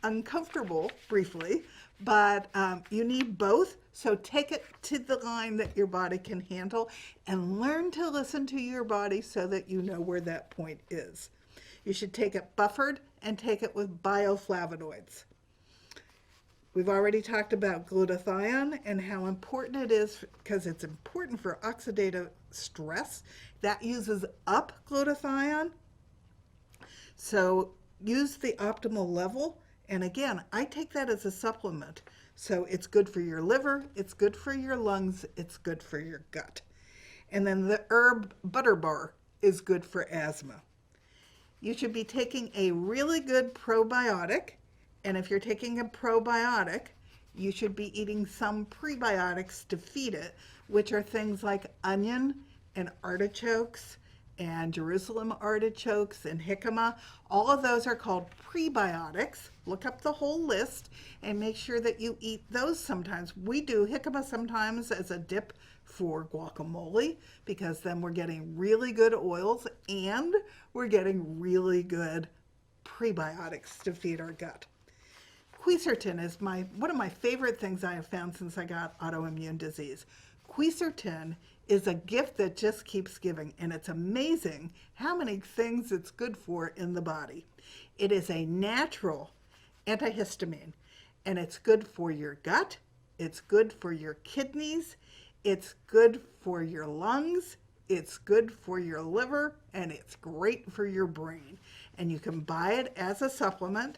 uncomfortable briefly, but you need both. So take it to the line that your body can handle and learn to listen to your body so that you know where that point is. You should take it buffered and take it with bioflavonoids. We've already talked about glutathione and how important it is because it's important for oxidative stress. That uses up glutathione. So use the optimal level. And again, I take that as a supplement. So it's good for your liver, it's good for your lungs, it's good for your gut. And then the herb butter bar is good for asthma. You should be taking a really good probiotic. And if you're taking a probiotic, you should be eating some prebiotics to feed it, which are things like onion and artichokes and Jerusalem artichokes and jicama. All of those are called prebiotics. Look up the whole list and make sure that you eat those sometimes. We do jicama sometimes as a dip for guacamole because then we're getting really good oils and we're getting really good prebiotics to feed our gut. Quercetin is one of my favorite things I have found since I got autoimmune disease. Quercetin is a gift that just keeps giving, and it's amazing how many things it's good for in the body. It is a natural antihistamine, and it's good for your gut, it's good for your kidneys, it's good for your lungs, it's good for your liver, and it's great for your brain. And you can buy it as a supplement,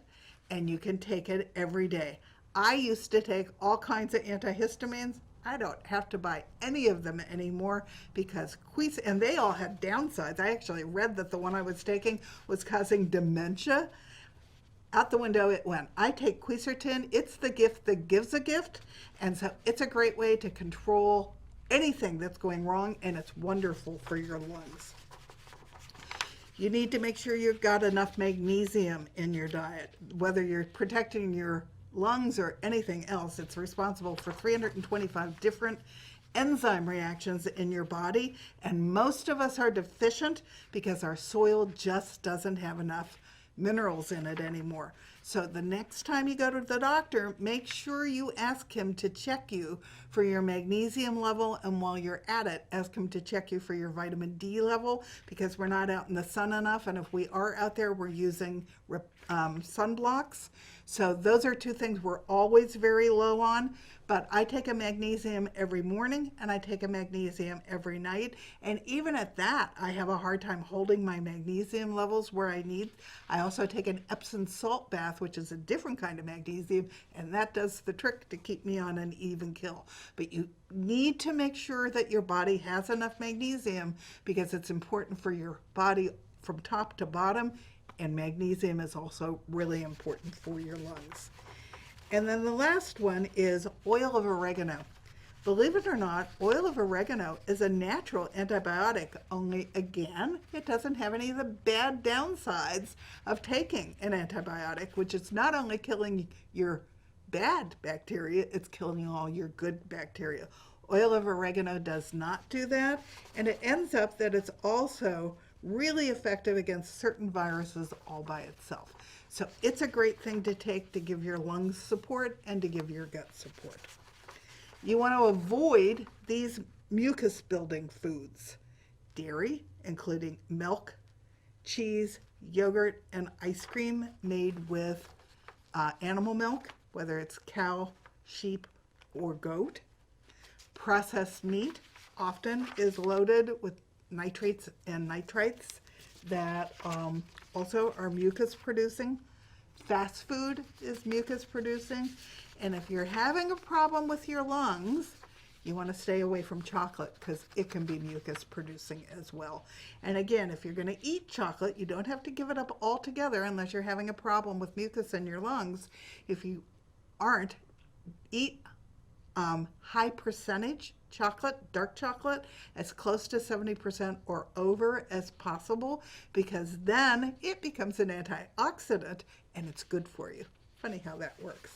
and you can take it every day. I used to take all kinds of antihistamines. I don't have to buy any of them anymore because and they all had downsides. I actually read that the one I was taking was causing dementia. Out the window it went. I take quercetin. It's the gift that gives a gift. And so it's a great way to control anything that's going wrong, and it's wonderful for your lungs. You need to make sure you've got enough magnesium in your diet, whether you're protecting your lungs or anything else. It's responsible for 325 different enzyme reactions in your body, and most of us are deficient because our soil just doesn't have enough minerals in it anymore. So the next time you go to the doctor, make sure you ask him to check you for your magnesium level, and while you're at it, ask him to check you for your vitamin D level because we're not out in the sun enough, and if we are out there, we're using sunblocks. So those are two things we're always very low on, but I take a magnesium every morning and I take a magnesium every night, and even at that, I have a hard time holding my magnesium levels where I need. I also take an Epsom salt bath, which is a different kind of magnesium, and that does the trick to keep me on an even kill. But you need to make sure that your body has enough magnesium because it's important for your body from top to bottom, and magnesium is also really important for your lungs. And then the last one is oil of oregano. Believe it or not, oil of oregano is a natural antibiotic, only again, it doesn't have any of the bad downsides of taking an antibiotic, which is not only killing your bad bacteria, it's killing all your good bacteria. Oil of oregano does not do that, and it ends up that it's also really effective against certain viruses all by itself. So it's a great thing to take to give your lungs support and to give your gut support. You want to avoid these mucus building foods: dairy, including milk, cheese, yogurt, and ice cream made with animal milk, whether it's cow, sheep, or goat. Processed meat often is loaded with nitrates and nitrites that also are mucus producing. Fast food is mucus producing. And if you're having a problem with your lungs, you want to stay away from chocolate because it can be mucus producing as well. And again, if you're going to eat chocolate, you don't have to give it up altogether unless you're having a problem with mucus in your lungs. If you aren't, eat high percentage chocolate, dark chocolate, as close to 70% or over as possible, because then it becomes an antioxidant and it's good for you. Funny how that works.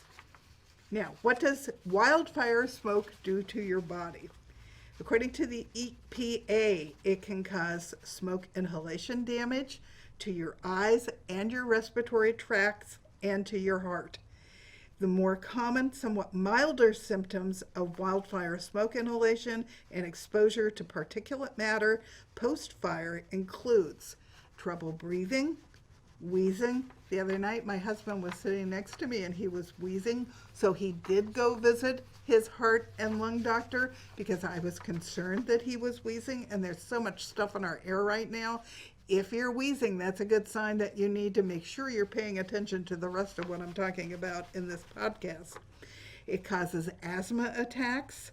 Now, what does wildfire smoke do to your body? According to the EPA, it can cause smoke inhalation damage to your eyes and your respiratory tracts and to your heart. The more common, somewhat milder symptoms of wildfire smoke inhalation and exposure to particulate matter post-fire includes trouble breathing, wheezing. The other night, my husband was sitting next to me and he was wheezing, so he did go visit his heart and lung doctor because I was concerned that he was wheezing, and there's so much stuff in our air right now. If you're wheezing, that's a good sign that you need to make sure you're paying attention to the rest of what I'm talking about in this podcast. It causes asthma attacks.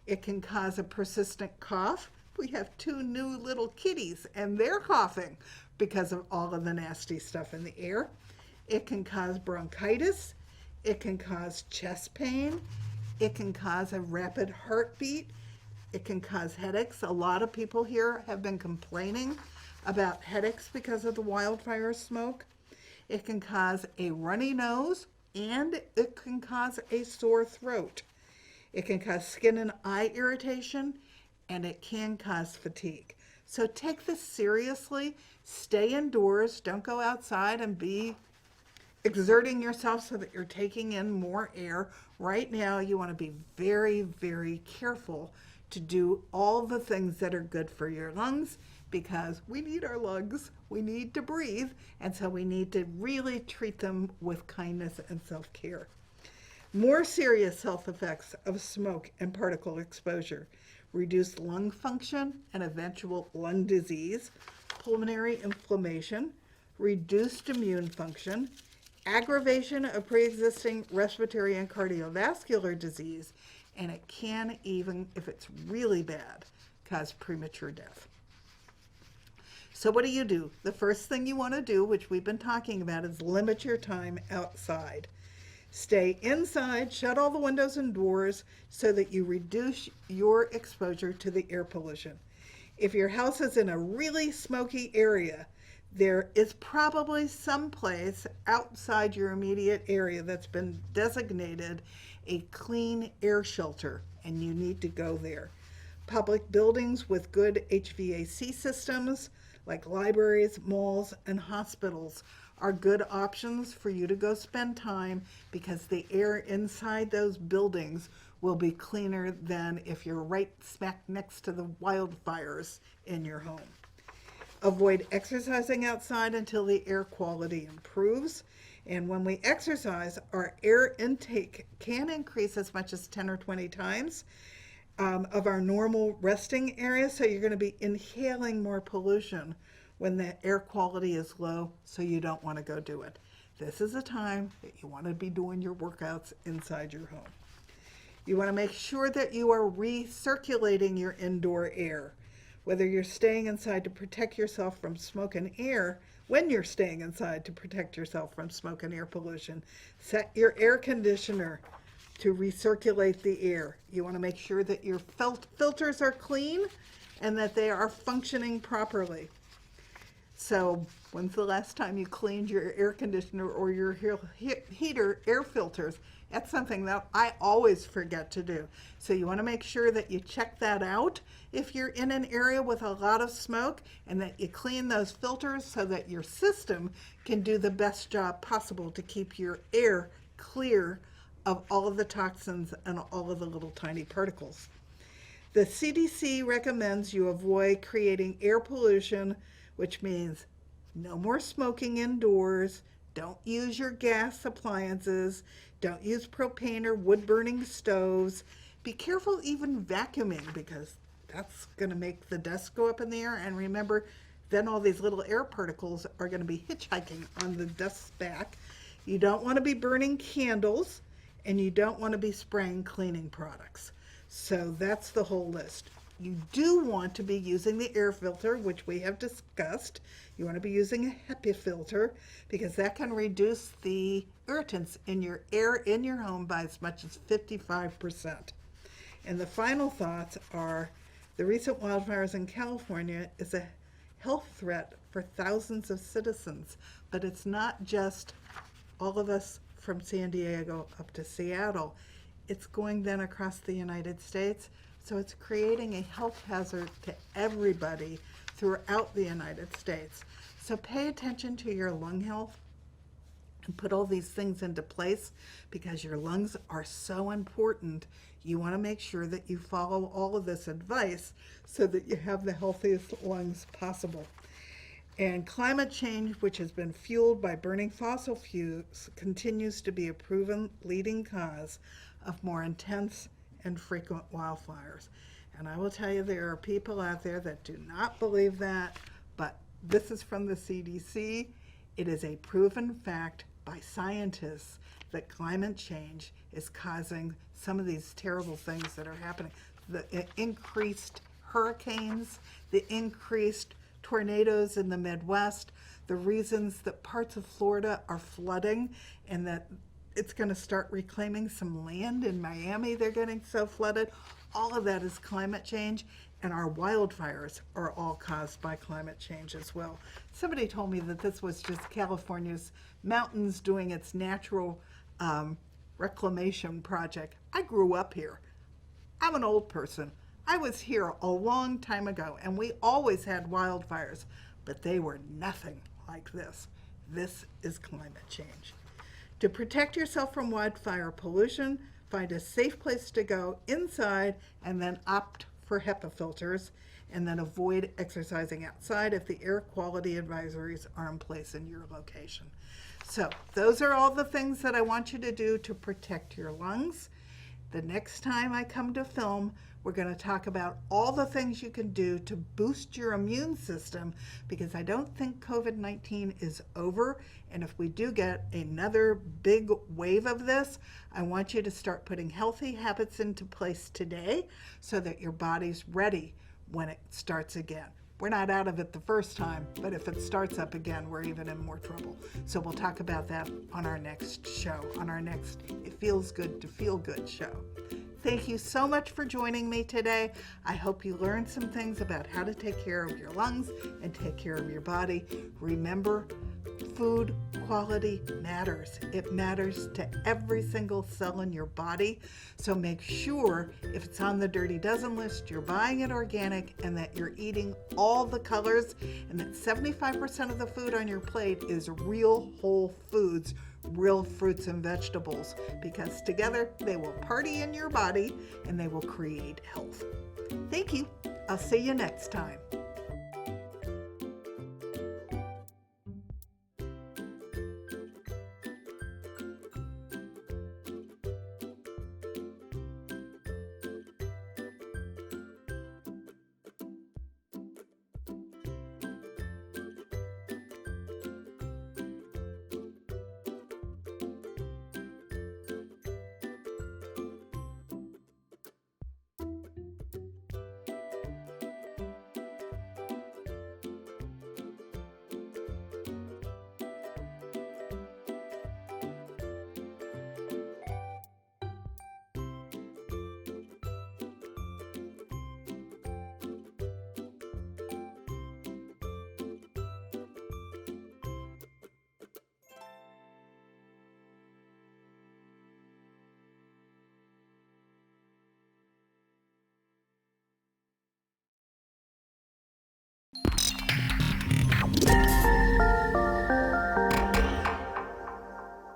It can cause a persistent cough. We have 2 new little kitties and they're coughing because of all of the nasty stuff in the air. It can cause bronchitis. It can cause chest pain. It can cause a rapid heartbeat. It can cause headaches. A lot of people here have been complaining about headaches because of the wildfire smoke. It can cause a runny nose and it can cause a sore throat. It can cause skin and eye irritation, and it can cause fatigue. So take this seriously. Stay indoors. Don't go outside and be exerting yourself so that you're taking in more air. Right now, you want to be very, very careful to do all the things that are good for your lungs, because we need our lungs, we need to breathe, and so we need to really treat them with kindness and self-care. More serious health effects of smoke and particle exposure: reduced lung function and eventual lung disease, pulmonary inflammation, reduced immune function, aggravation of pre-existing respiratory and cardiovascular disease, and it can even, if it's really bad, cause premature death. So what do? The first thing you want to do, which we've been talking about, is limit your time outside. Stay inside, shut all the windows and doors so that you reduce your exposure to the air pollution. If your house is in a really smoky area, there is probably some place outside your immediate area that's been designated a clean air shelter, and you need to go there. Public buildings with good HVAC systems, like libraries, malls, and hospitals, are good options for you to go spend time, because the air inside those buildings will be cleaner than if you're right smack next to the wildfires in your home. Avoid exercising outside until the air quality improves. And when we exercise, our air intake can increase as much as 10 or 20 times of our normal resting area. So you're going to be inhaling more pollution when the air quality is low, so you don't want to go do it. This is a time that you want to be doing your workouts inside your home. You want to make sure that you are recirculating your indoor air. Whether you're staying inside to protect yourself from smoke and air, when you're staying inside to protect yourself from smoke and air pollution, set your air conditioner to recirculate the air. You want to make sure that your filters are clean and that they are functioning properly. So when's the last time you cleaned your air conditioner or your heater air filters? That's something that I always forget to do. So you want to make sure that you check that out if you're in an area with a lot of smoke, and that you clean those filters so that your system can do the best job possible to keep your air clear of all of the toxins and all of the little tiny particles. The CDC recommends you avoid creating air pollution, which means no more smoking indoors, don't use your gas appliances, don't use propane or wood-burning stoves. Be careful even vacuuming, because that's going to make the dust go up in the air. And remember, then all these little air particles are going to be hitchhiking on the dust's back. You don't want to be burning candles, and you don't want to be spraying cleaning products. So that's the whole list. You do want to be using the air filter, which we have discussed. You want to be using a HEPA filter, because that can reduce the irritants in your air in your home by as much as 55%. And the final thoughts are, the recent wildfires in California is a health threat for thousands of citizens, but it's not just all of us from San Diego up to Seattle. It's going then across the United States. So it's creating a health hazard to everybody throughout the United States. So pay attention to your lung health and put all these things into place, because your lungs are so important. You want to make sure that you follow all of this advice so that you have the healthiest lungs possible. And climate change, which has been fueled by burning fossil fuels, continues to be a proven leading cause of more intense and frequent wildfires. And I will tell you, there are people out there that do not believe that, but this is from the CDC. It is a proven fact by scientists that climate change is causing some of these terrible things that are happening. The increased hurricanes, the increased tornadoes in the Midwest, the reasons that parts of Florida are flooding, and that it's going to start reclaiming some land in Miami. They're getting so flooded. All of that is climate change, and our wildfires are all caused by climate change as well. Somebody told me that this was just California's mountains doing its natural reclamation project. I grew up here. I'm an old person. I was here a long time ago, and we always had wildfires, but they were nothing like this. This is climate change. To protect yourself from wildfire pollution, find a safe place to go inside, and then opt for HEPA filters, and then avoid exercising outside if the air quality advisories are in place in your location. So those are all the things that I want you to do to protect your lungs. The next time I come to film, we're going to talk about all the things you can do to boost your immune system, because I don't think COVID-19 is over. And if we do get another big wave of this, I want you to start putting healthy habits into place today so that your body's ready when it starts again. We're not out of it the first time, but if it starts up again, we're even in more trouble. So we'll talk about that on our next show, on our next It Feels Good to Feel Good show. Thank you so much for joining me today. I hope you learned some things about how to take care of your lungs and take care of your body. Remember, food quality matters. It matters to every single cell in your body. So make sure, if it's on the Dirty Dozen list, you're buying it organic, and that you're eating all the colors, and that 75% of the food on your plate is real whole foods, real fruits and vegetables, because together they will party in your body and they will create health. Thank you. I'll see you next time.